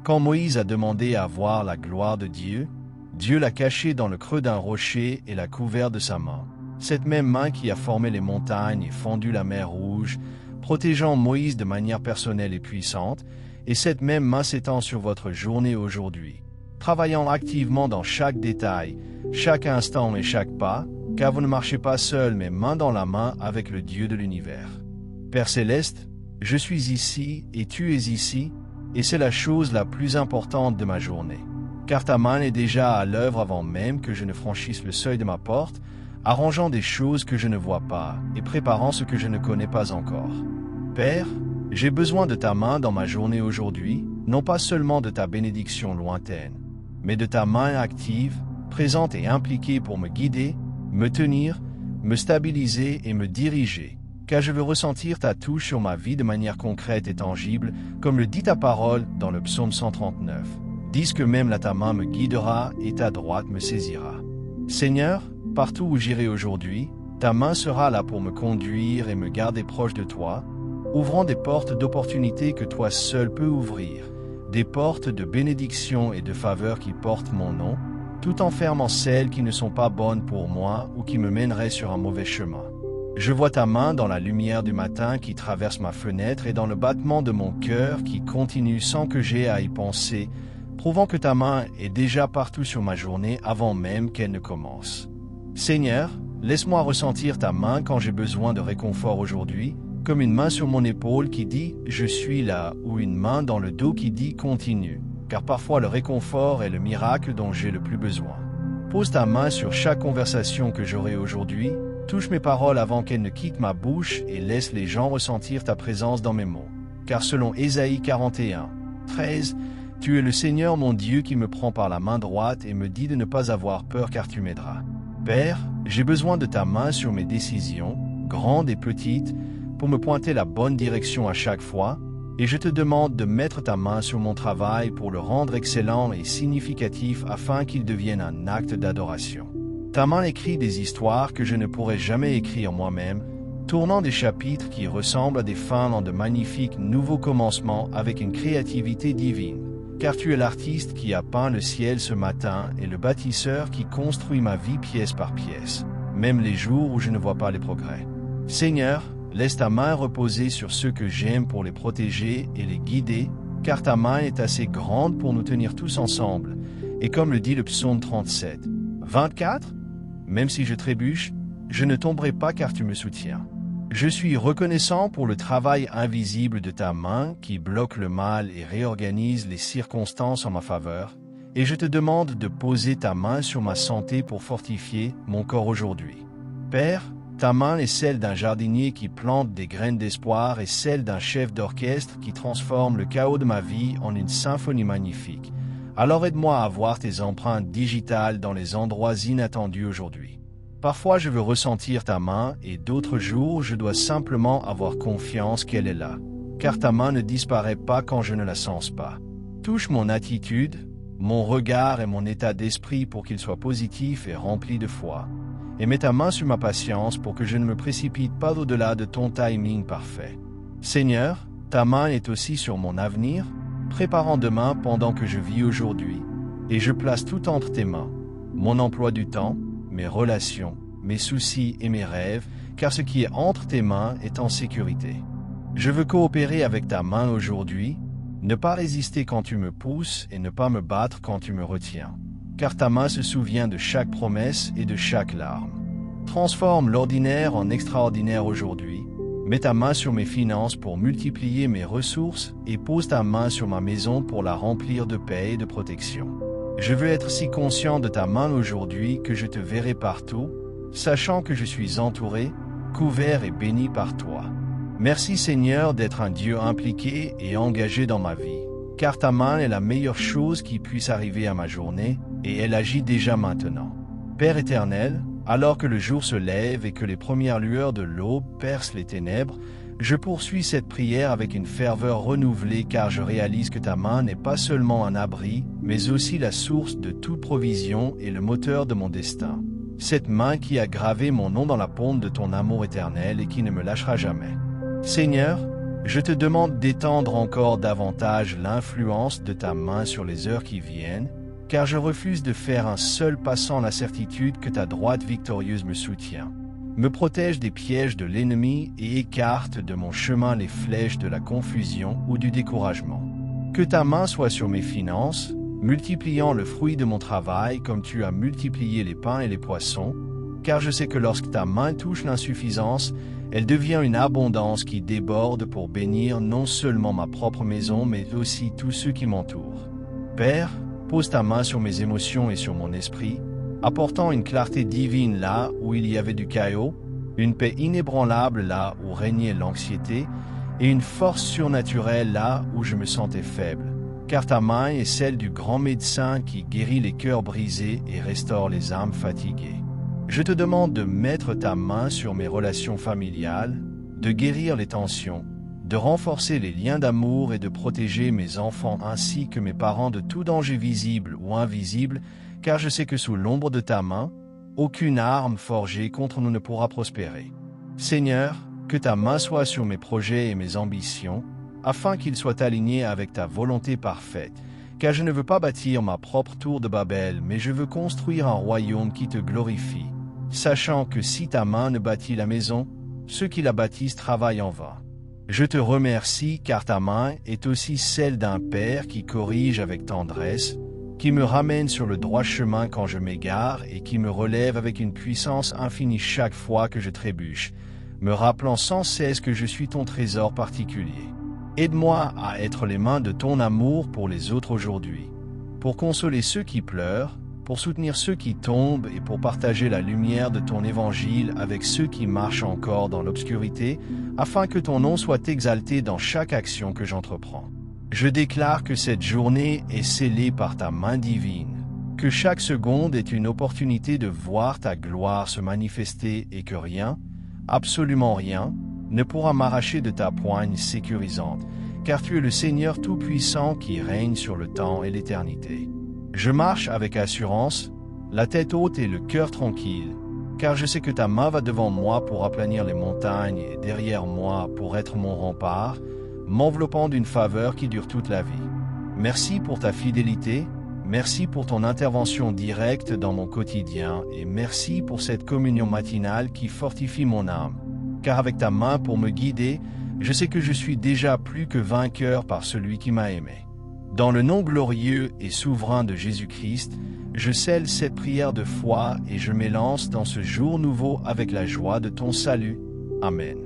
Quand Moïse a demandé à voir la gloire de Dieu, Dieu l'a caché dans le creux d'un rocher et l'a couvert de sa main. Cette même main qui a formé les montagnes et fendu la mer Rouge, protégeant Moïse de manière personnelle et puissante, et cette même main s'étend sur votre journée aujourd'hui, travaillant activement dans chaque détail, chaque instant et chaque pas, car vous ne marchez pas seul mais main dans la main avec le Dieu de l'univers. Père Céleste, je suis ici et tu es ici, et c'est la chose la plus importante de ma journée. Car ta main est déjà à l'œuvre avant même que je ne franchisse le seuil de ma porte, arrangeant des choses que je ne vois pas et préparant ce que je ne connais pas encore. Père, j'ai besoin de ta main dans ma journée aujourd'hui, non pas seulement de ta bénédiction lointaine, mais de ta main active, présente et impliquée pour me guider, me tenir, me stabiliser et me diriger, car je veux ressentir ta touche sur ma vie de manière concrète et tangible, comme le dit ta parole dans le psaume 139. Dis que même là ta main me guidera et ta droite me saisira. Seigneur, partout où j'irai aujourd'hui, ta main sera là pour me conduire et me garder proche de toi, ouvrant des portes d'opportunités que toi seul peux ouvrir, des portes de bénédiction et de faveur qui portent mon nom, tout en fermant celles qui ne sont pas bonnes pour moi ou qui me mèneraient sur un mauvais chemin. Je vois ta main dans la lumière du matin qui traverse ma fenêtre et dans le battement de mon cœur qui continue sans que j'aie à y penser, prouvant que ta main est déjà partout sur ma journée avant même qu'elle ne commence. Seigneur, laisse-moi ressentir ta main quand j'ai besoin de réconfort aujourd'hui, comme une main sur mon épaule qui dit « je suis là » ou une main dans le dos qui dit « continue », car parfois le réconfort est le miracle dont j'ai le plus besoin. Pose ta main sur chaque conversation que j'aurai aujourd'hui, touche mes paroles avant qu'elles ne quittent ma bouche et laisse les gens ressentir ta présence dans mes mots. Car selon Ésaïe 41, 13, tu es le Seigneur mon Dieu qui me prend par la main droite et me dit de ne pas avoir peur car tu m'aideras. Père, j'ai besoin de ta main sur mes décisions, grandes et petites, pour me pointer la bonne direction à chaque fois, et je te demande de mettre ta main sur mon travail pour le rendre excellent et significatif afin qu'il devienne un acte d'adoration. Ta main écrit des histoires que je ne pourrais jamais écrire moi-même, tournant des chapitres qui ressemblent à des fins dans de magnifiques nouveaux commencements avec une créativité divine. Car tu es l'artiste qui a peint le ciel ce matin et le bâtisseur qui construit ma vie pièce par pièce, même les jours où je ne vois pas les progrès. Seigneur, laisse ta main reposer sur ceux que j'aime pour les protéger et les guider, car ta main est assez grande pour nous tenir tous ensemble. Et comme le dit le psaume 37, 24, même si je trébuche, je ne tomberai pas car tu me soutiens. Je suis reconnaissant pour le travail invisible de ta main qui bloque le mal et réorganise les circonstances en ma faveur, et je te demande de poser ta main sur ma santé pour fortifier mon corps aujourd'hui. Père, ta main est celle d'un jardinier qui plante des graines d'espoir et celle d'un chef d'orchestre qui transforme le chaos de ma vie en une symphonie magnifique. Alors aide-moi à voir tes empreintes digitales dans les endroits inattendus aujourd'hui. Parfois je veux ressentir ta main et d'autres jours je dois simplement avoir confiance qu'elle est là, car ta main ne disparaît pas quand je ne la sens pas. Touche mon attitude, mon regard et mon état d'esprit pour qu'il soit positif et rempli de foi, et mets ta main sur ma patience pour que je ne me précipite pas au-delà de ton timing parfait. Seigneur, ta main est aussi sur mon avenir, préparant demain pendant que je vis aujourd'hui, et je place tout entre tes mains, mon emploi du temps, mes relations, mes soucis et mes rêves, car ce qui est entre tes mains est en sécurité. Je veux coopérer avec ta main aujourd'hui, ne pas résister quand tu me pousses et ne pas me battre quand tu me retiens, car ta main se souvient de chaque promesse et de chaque larme. Transforme l'ordinaire en extraordinaire aujourd'hui, mets ta main sur mes finances pour multiplier mes ressources et pose ta main sur ma maison pour la remplir de paix et de protection. Je veux être si conscient de ta main aujourd'hui que je te verrai partout, sachant que je suis entouré, couvert et béni par toi. Merci Seigneur d'être un Dieu impliqué et engagé dans ma vie, car ta main est la meilleure chose qui puisse arriver à ma journée et elle agit déjà maintenant. Père éternel, alors que le jour se lève et que les premières lueurs de l'aube percent les ténèbres, je poursuis cette prière avec une ferveur renouvelée car je réalise que ta main n'est pas seulement un abri, mais aussi la source de toute provision et le moteur de mon destin. Cette main qui a gravé mon nom dans la paume de ton amour éternel et qui ne me lâchera jamais. Seigneur, Je te demande d'étendre encore davantage l'influence de ta main sur les heures qui viennent, car je refuse de faire un seul pas sans la certitude que ta droite victorieuse me soutient. Me protège des pièges de l'ennemi et écarte de mon chemin les flèches de la confusion ou du découragement. Que ta main soit sur mes finances, multipliant le fruit de mon travail comme tu as multiplié les pains et les poissons, car je sais que lorsque ta main touche l'insuffisance, elle devient une abondance qui déborde pour bénir non seulement ma propre maison, mais aussi tous ceux qui m'entourent. Père, pose ta main sur mes émotions et sur mon esprit, apportant une clarté divine là où il y avait du chaos, une paix inébranlable là où régnait l'anxiété, et une force surnaturelle là où je me sentais faible. Car ta main est celle du grand médecin qui guérit les cœurs brisés et restaure les âmes fatiguées. Je te demande de mettre ta main sur mes relations familiales, de guérir les tensions, de renforcer les liens d'amour et de protéger mes enfants ainsi que mes parents de tout danger visible ou invisible, car je sais que sous l'ombre de ta main, aucune arme forgée contre nous ne pourra prospérer. Seigneur, que ta main soit sur mes projets et mes ambitions, afin qu'ils soient alignés avec ta volonté parfaite, car je ne veux pas bâtir ma propre tour de Babel, mais je veux construire un royaume qui te glorifie, sachant que si ta main ne bâtit la maison, ceux qui la bâtissent travaillent en vain. Je te remercie car ta main est aussi celle d'un père qui corrige avec tendresse, qui me ramène sur le droit chemin quand je m'égare et qui me relève avec une puissance infinie chaque fois que je trébuche, me rappelant sans cesse que je suis ton trésor particulier. Aide-moi à être les mains de ton amour pour les autres aujourd'hui, pour consoler ceux qui pleurent, pour soutenir ceux qui tombent et pour partager la lumière de ton évangile avec ceux qui marchent encore dans l'obscurité, afin que ton nom soit exalté dans chaque action que j'entreprends. Je déclare que cette journée est scellée par ta main divine, que chaque seconde est une opportunité de voir ta gloire se manifester et que rien, absolument rien, ne pourra m'arracher de ta poigne sécurisante, car tu es le Seigneur Tout-Puissant qui règne sur le temps et l'éternité. Je marche avec assurance, la tête haute et le cœur tranquille, car je sais que ta main va devant moi pour aplanir les montagnes et derrière moi pour être mon rempart, m'enveloppant d'une faveur qui dure toute la vie. Merci pour ta fidélité, merci pour ton intervention directe dans mon quotidien et merci pour cette communion matinale qui fortifie mon âme. Car avec ta main pour me guider, je sais que je suis déjà plus que vainqueur par celui qui m'a aimé. Dans le nom glorieux et souverain de Jésus-Christ, je scelle cette prière de foi et je m'élance dans ce jour nouveau avec la joie de ton salut. Amen.